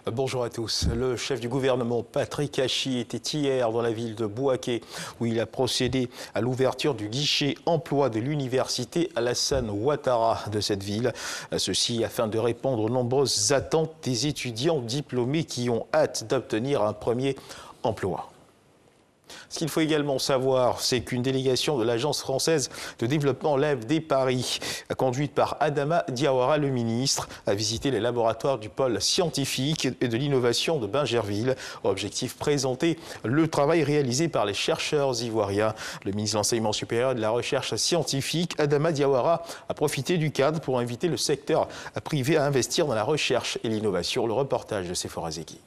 Bonjour à tous. Le chef du gouvernement, Patrick Hachi, était hier dans la ville de Bouaké où il a procédé à l'ouverture du guichet emploi de l'université Alassane Ouattara de cette ville. Ceci afin de répondre aux nombreuses attentes des étudiants diplômés qui ont hâte d'obtenir un premier emploi. Ce qu'il faut également savoir, c'est qu'une délégation de l'Agence française de développement l'AFD Paris, conduite par Adama Diawara, le ministre, a visité les laboratoires du pôle scientifique et de l'innovation de Bingerville. Objectif présenter le travail réalisé par les chercheurs ivoiriens. Le ministre de l'Enseignement supérieur et de la Recherche scientifique, Adama Diawara, a profité du cadre pour inviter le secteur privé à investir dans la recherche et l'innovation. Le reportage de Sephora Zeki.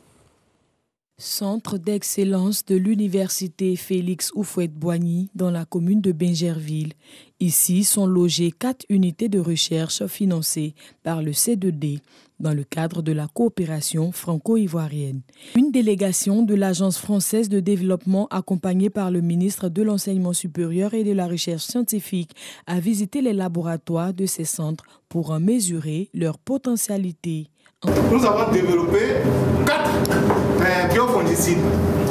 Centre d'excellence de l'université Félix Houphouët-Boigny dans la commune de Bingerville. Ici sont logées 4 unités de recherche financées par le C2D dans le cadre de la coopération franco-ivoirienne. Une délégation de l'Agence française de développement accompagnée par le ministre de l'Enseignement supérieur et de la Recherche scientifique a visité les laboratoires de ces centres pour en mesurer leur potentialité. Nous avons développé 4 biofongicides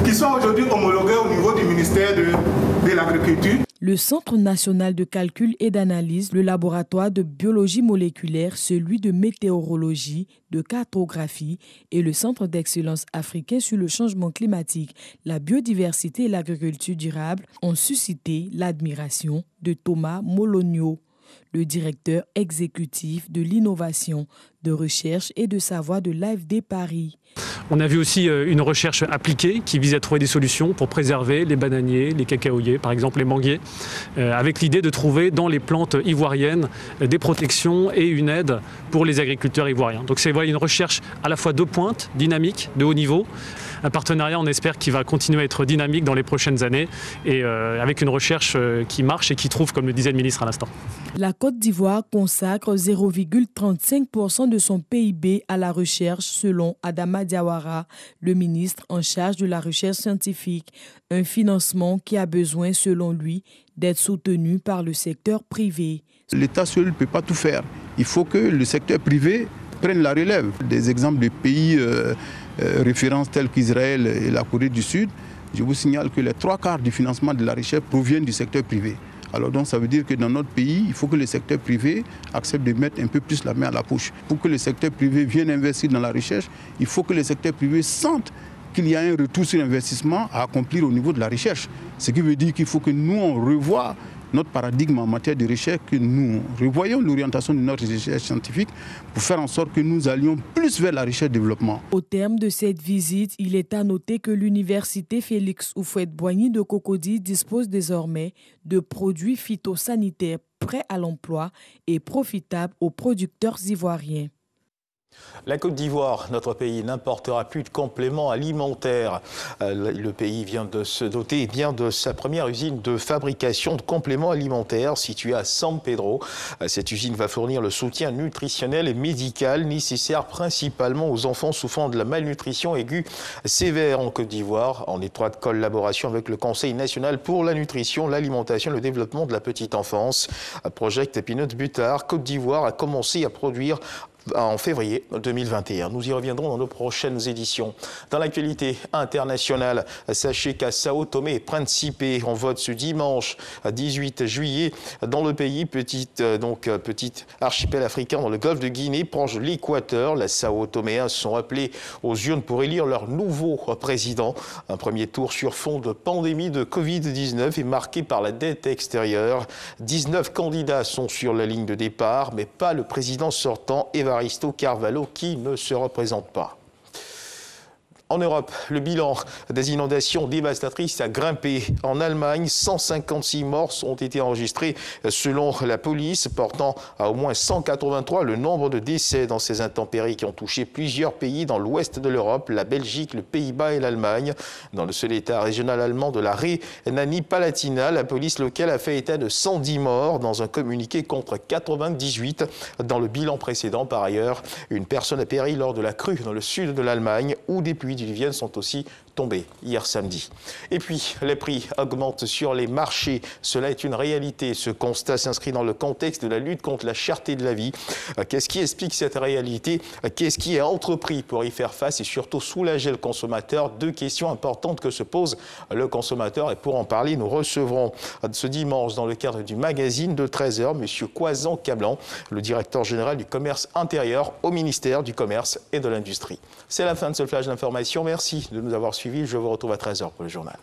qui sont aujourd'hui homologués au niveau du ministère de l'Agriculture. Le Centre national de calcul et d'analyse, le laboratoire de biologie moléculaire, celui de météorologie, de cartographie et le Centre d'excellence africain sur le changement climatique, la biodiversité et l'agriculture durable ont suscité l'admiration de Thomas Molonio, le directeur exécutif de l'innovation, de recherche et de savoir de l'AFD Paris. On a vu aussi une recherche appliquée qui vise à trouver des solutions pour préserver les bananiers, les cacaoyers, par exemple les manguiers, avec l'idée de trouver dans les plantes ivoiriennes des protections et une aide pour les agriculteurs ivoiriens. Donc c'est une recherche à la fois de pointe, dynamique, de haut niveau, un partenariat on espère qui va continuer à être dynamique dans les prochaines années et avec une recherche qui marche et qui trouve, comme le disait le ministre à l'instant. La Côte d'Ivoire consacre 0,35% de son PIB à la recherche selon Adama Diawara, le ministre en charge de la recherche scientifique. Un financement qui a besoin, selon lui, d'être soutenu par le secteur privé. L'État seul ne peut pas tout faire. Il faut que le secteur privé prenne la relève. Des exemples de pays références tels qu'Israël et la Corée du Sud, je vous signale que les 3/4 du financement de la recherche proviennent du secteur privé. Alors donc ça veut dire que dans notre pays, il faut que le secteur privé accepte de mettre un peu plus la main à la poche. Pour que le secteur privé vienne investir dans la recherche, il faut que le secteur privé sente qu'il y a un retour sur investissement à accomplir au niveau de la recherche. Ce qui veut dire qu'il faut que nous, on revoie notre paradigme en matière de recherche, que nous revoyons l'orientation de notre recherche scientifique pour faire en sorte que nous allions plus vers la recherche-développement. Au terme de cette visite, il est à noter que l'université Félix Houphouët-Boigny de Cocody dispose désormais de produits phytosanitaires prêts à l'emploi et profitables aux producteurs ivoiriens. La Côte d'Ivoire, notre pays, n'importera plus de compléments alimentaires. Le pays vient de se doter de sa première usine de fabrication de compléments alimentaires située à San Pedro. Cette usine va fournir le soutien nutritionnel et médical nécessaire principalement aux enfants souffrant de la malnutrition aiguë sévère en Côte d'Ivoire, en étroite collaboration avec le Conseil national pour la nutrition, l'alimentation et le développement de la petite enfance. Project Peanut Butter Côte d'Ivoire a commencé à produire en février 2021. Nous y reviendrons dans nos prochaines éditions. Dans l'actualité internationale, sachez qu'à Sao Tomé et Principe, on vote ce dimanche 18 juillet dans le pays, petit archipel africain dans le golfe de Guinée, proche de l'équateur. Les Sao Toméens sont appelés aux urnes pour élire leur nouveau président. Un premier tour sur fond de pandémie de Covid-19 est marqué par la dette extérieure. 19 candidats sont sur la ligne de départ, mais pas le président sortant, Evaristo Carvalho, qui ne se représente pas. En Europe, le bilan des inondations dévastatrices a grimpé. En Allemagne, 156 morts ont été enregistrés selon la police, portant à au moins 183 le nombre de décès dans ces intempéries qui ont touché plusieurs pays dans l'ouest de l'Europe, la Belgique, le Pays-Bas et l'Allemagne. Dans le seul état régional allemand de la Rhénanie-Palatinat, la police locale a fait état de 110 morts dans un communiqué contre 98 dans le bilan précédent. Par ailleurs, une personne a péri lors de la crue dans le sud de l'Allemagne où des pluies diluviennes sont aussi tombé hier samedi. Et puis, les prix augmentent sur les marchés. Cela est une réalité. Ce constat s'inscrit dans le contexte de la lutte contre la cherté de la vie. Qu'est-ce qui explique cette réalité? Qu'est-ce qui est entrepris pour y faire face et surtout soulager le consommateur? Deux questions importantes que se pose le consommateur. Et pour en parler, nous recevrons ce dimanche, dans le cadre du magazine de 13h, M. Kwazan Kablan, le directeur général du commerce intérieur au ministère du Commerce et de l'Industrie. C'est la fin de ce flash d'information. Merci de nous avoir suivis. Je vous retrouve à 13h pour le journal.